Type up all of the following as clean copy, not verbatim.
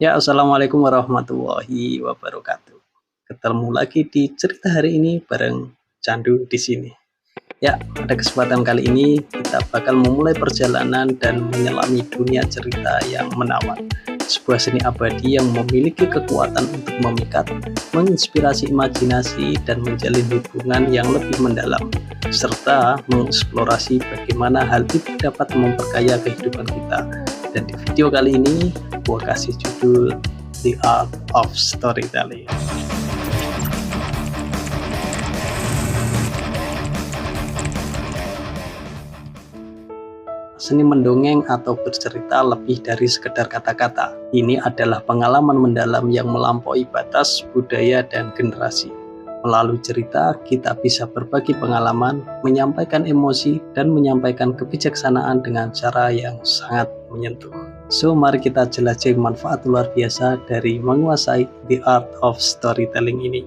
Ya, assalamualaikum warahmatullahi wabarakatuh. Ketemu lagi di cerita hari ini bareng Candu di sini. Ya, pada kesempatan kali ini kita bakal memulai perjalanan dan menyelami dunia cerita yang menawan. Sebuah seni abadi yang memiliki kekuatan untuk memikat, menginspirasi imajinasi, dan menjalin hubungan yang lebih mendalam, serta mengeksplorasi bagaimana hal itu dapat memperkaya kehidupan kita. Dan di video kali ini, gua kasih judul The Art of Storytelling. Seni mendongeng atau bercerita lebih dari sekedar kata-kata. Ini adalah pengalaman mendalam yang melampaui batas, budaya, dan generasi. Melalui cerita, kita bisa berbagi pengalaman, menyampaikan emosi, dan menyampaikan kebijaksanaan dengan cara yang sangat menyentuh. So, mari kita jelajahi manfaat luar biasa dari menguasai The Art of Storytelling ini.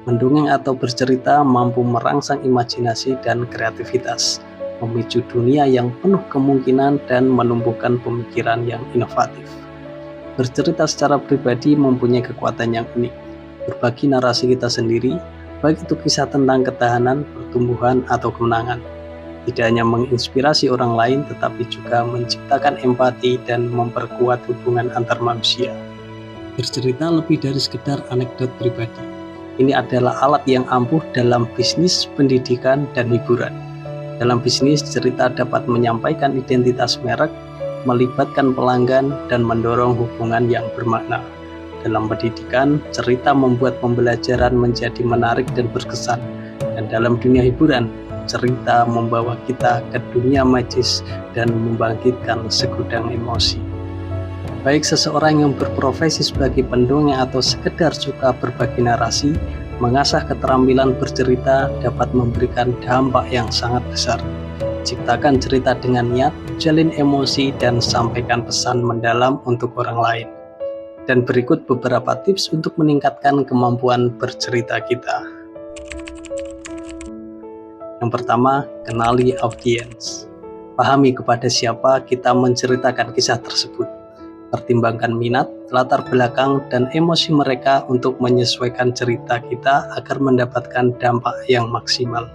Mendongeng atau bercerita mampu merangsang imajinasi dan kreativitas, memicu dunia yang penuh kemungkinan dan menumbuhkan pemikiran yang inovatif. Bercerita secara pribadi mempunyai kekuatan yang unik, berbagi narasi kita sendiri, baik itu kisah tentang ketahanan, pertumbuhan, atau kemenangan. Tidak hanya menginspirasi orang lain, tetapi juga menciptakan empati dan memperkuat hubungan antar manusia. Bercerita lebih dari sekedar anekdot pribadi. Ini adalah alat yang ampuh dalam bisnis, pendidikan, dan hiburan. Dalam bisnis, cerita dapat menyampaikan identitas merek, melibatkan pelanggan, dan mendorong hubungan yang bermakna. Dalam pendidikan, cerita membuat pembelajaran menjadi menarik dan berkesan. Dan dalam dunia hiburan, cerita membawa kita ke dunia magis dan membangkitkan segudang emosi. Baik seseorang yang berprofesi sebagai pendongeng atau sekedar suka berbagi narasi, mengasah keterampilan bercerita dapat memberikan dampak yang sangat besar. Ciptakan cerita dengan niat, jalin emosi, dan sampaikan pesan mendalam untuk orang lain. Dan berikut beberapa tips untuk meningkatkan kemampuan bercerita kita. Yang pertama, kenali audiens. Pahami kepada siapa kita menceritakan kisah tersebut. Pertimbangkan minat, latar belakang, dan emosi mereka untuk menyesuaikan cerita kita agar mendapatkan dampak yang maksimal.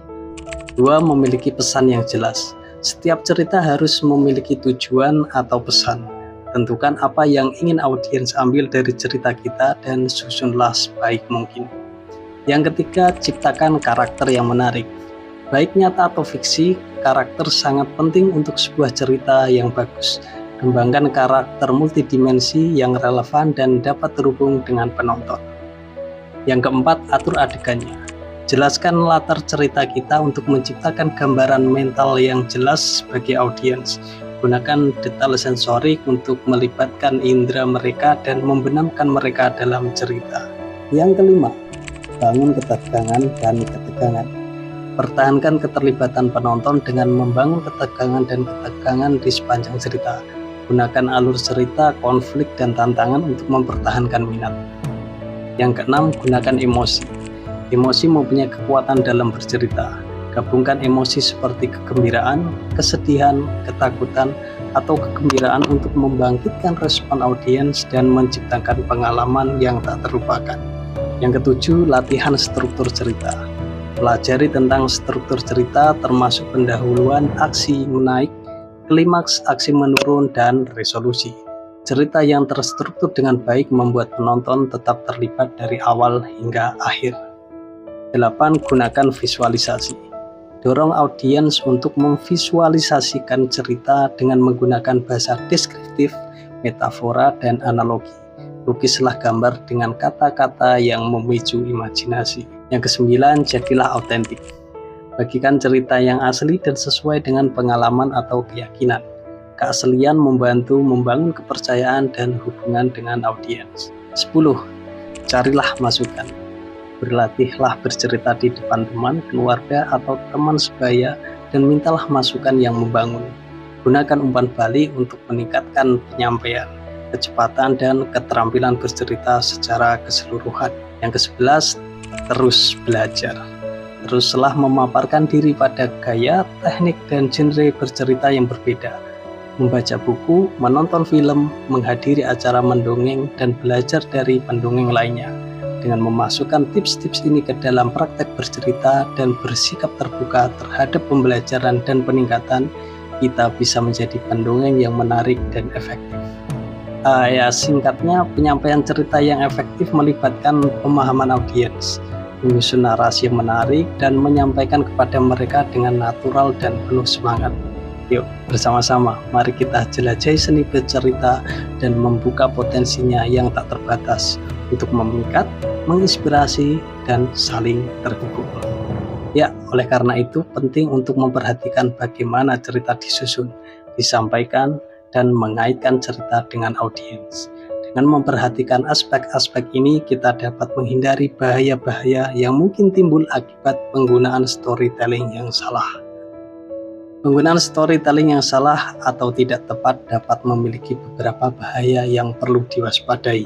2. Memiliki pesan yang jelas. Setiap cerita harus memiliki tujuan atau pesan. Tentukan apa yang ingin audiens ambil dari cerita kita dan susunlah sebaik mungkin. Yang ketiga, ciptakan karakter yang menarik. Baik nyata atau fiksi, karakter sangat penting untuk sebuah cerita yang bagus. Kembangkan karakter multidimensi yang relevan dan dapat terhubung dengan penonton. Yang keempat, atur adegannya. Jelaskan latar cerita kita untuk menciptakan gambaran mental yang jelas bagi audiens. Gunakan detail sensorik untuk melibatkan indera mereka dan membenamkan mereka dalam cerita. Yang kelima, bangun ketegangan dan ketegangan. Pertahankan keterlibatan penonton dengan membangun ketegangan dan ketegangan di sepanjang cerita. Gunakan alur cerita, konflik, dan tantangan untuk mempertahankan minat. Yang keenam, gunakan emosi. Emosi mempunyai kekuatan dalam bercerita. Gabungkan emosi seperti kegembiraan, kesedihan, ketakutan, atau kegembiraan untuk membangkitkan respon audiens dan menciptakan pengalaman yang tak terlupakan. Yang ketujuh, latihan struktur cerita. Pelajari tentang struktur cerita termasuk pendahuluan, aksi menaik, klimaks, aksi menurun, dan resolusi. Cerita yang terstruktur dengan baik membuat penonton tetap terlibat dari awal hingga akhir. 8. Gunakan visualisasi. Dorong audiens untuk memvisualisasikan cerita dengan menggunakan bahasa deskriptif, metafora, dan analogi. Lukislah gambar dengan kata-kata yang memicu imajinasi. Yang kesembilan, jadilah autentik. Bagikan cerita yang asli dan sesuai dengan pengalaman atau keyakinan. Keaslian membantu membangun kepercayaan dan hubungan dengan audiens. 10. Carilah masukan. Berlatihlah bercerita di depan teman, keluarga, atau teman sebaya dan mintalah masukan yang membangun. Gunakan umpan balik untuk meningkatkan penyampaian, kecepatan, dan keterampilan bercerita secara keseluruhan. Yang ke-11, terus belajar. Teruslah memaparkan diri pada gaya, teknik, dan genre bercerita yang berbeda. membaca buku, menonton film, menghadiri acara mendongeng, dan belajar dari pendongeng lainnya. Dengan memasukkan tips-tips ini ke dalam praktek bercerita dan bersikap terbuka terhadap pembelajaran dan peningkatan, kita bisa menjadi pendongeng yang menarik dan efektif. Singkatnya, penyampaian cerita yang efektif melibatkan pemahaman audiens, menyusun narasi yang menarik, dan menyampaikan kepada mereka dengan natural dan penuh semangat. Yuk, bersama-sama, mari kita jelajahi seni bercerita dan membuka potensinya yang tak terbatas untuk memikat, menginspirasi, dan saling terhubung. Ya, oleh karena itu penting untuk memperhatikan bagaimana cerita disusun, disampaikan, dan mengaitkan cerita dengan audiens. Dengan memperhatikan aspek-aspek ini, kita dapat menghindari bahaya-bahaya yang mungkin timbul akibat penggunaan storytelling yang salah. Penggunaan storytelling yang salah atau tidak tepat dapat memiliki beberapa bahaya yang perlu diwaspadai.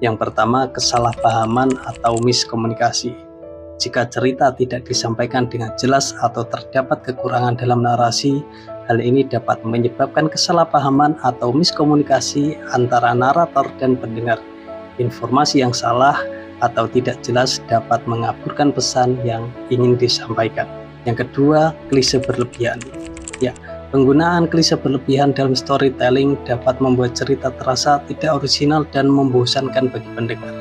Yang pertama, kesalahpahaman atau miskomunikasi. Jika cerita tidak disampaikan dengan jelas atau terdapat kekurangan dalam narasi, hal ini dapat menyebabkan kesalahpahaman atau miskomunikasi antara narator dan pendengar. Informasi yang salah atau tidak jelas dapat mengaburkan pesan yang ingin disampaikan. Yang kedua, klise berlebihan. Ya, penggunaan klise berlebihan dalam storytelling dapat membuat cerita terasa tidak orisinal dan membosankan bagi pendengar.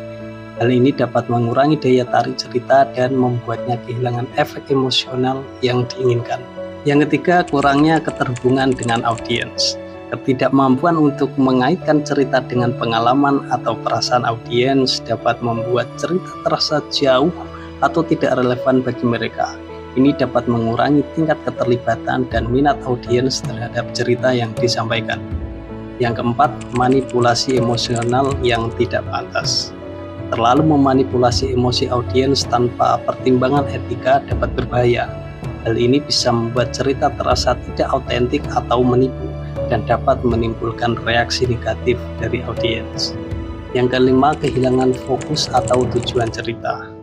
Hal ini dapat mengurangi daya tarik cerita dan membuatnya kehilangan efek emosional yang diinginkan. Yang ketiga, kurangnya keterhubungan dengan audiens. Ketidakmampuan untuk mengaitkan cerita dengan pengalaman atau perasaan audiens dapat membuat cerita terasa jauh atau tidak relevan bagi mereka. Ini dapat mengurangi tingkat keterlibatan dan minat audiens terhadap cerita yang disampaikan. Yang keempat, manipulasi emosional yang tidak pantas. Terlalu memanipulasi emosi audiens tanpa pertimbangan etika dapat berbahaya. Hal ini bisa membuat cerita terasa tidak autentik atau menipu dan dapat menimbulkan reaksi negatif dari audiens. Yang kelima, kehilangan fokus atau tujuan cerita.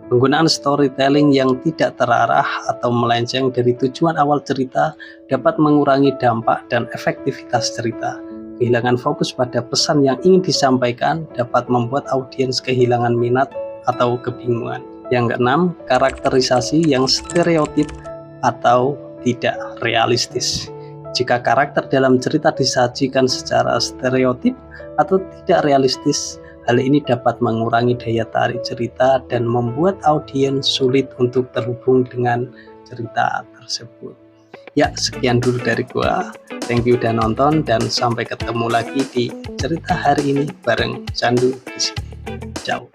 Penggunaan storytelling yang tidak terarah atau melenceng dari tujuan awal cerita dapat mengurangi dampak dan efektivitas cerita. Kehilangan fokus pada pesan yang ingin disampaikan dapat membuat audiens kehilangan minat atau kebingungan. Yang keenam, karakterisasi yang stereotip atau tidak realistis. Jika karakter dalam cerita disajikan secara stereotip atau tidak realistis, hal ini dapat mengurangi daya tarik cerita dan membuat audiens sulit untuk terhubung dengan cerita tersebut. Ya, sekian dulu dari gua. Thank you udah nonton dan sampai ketemu lagi di cerita hari ini bareng Candu di sini. Ciao.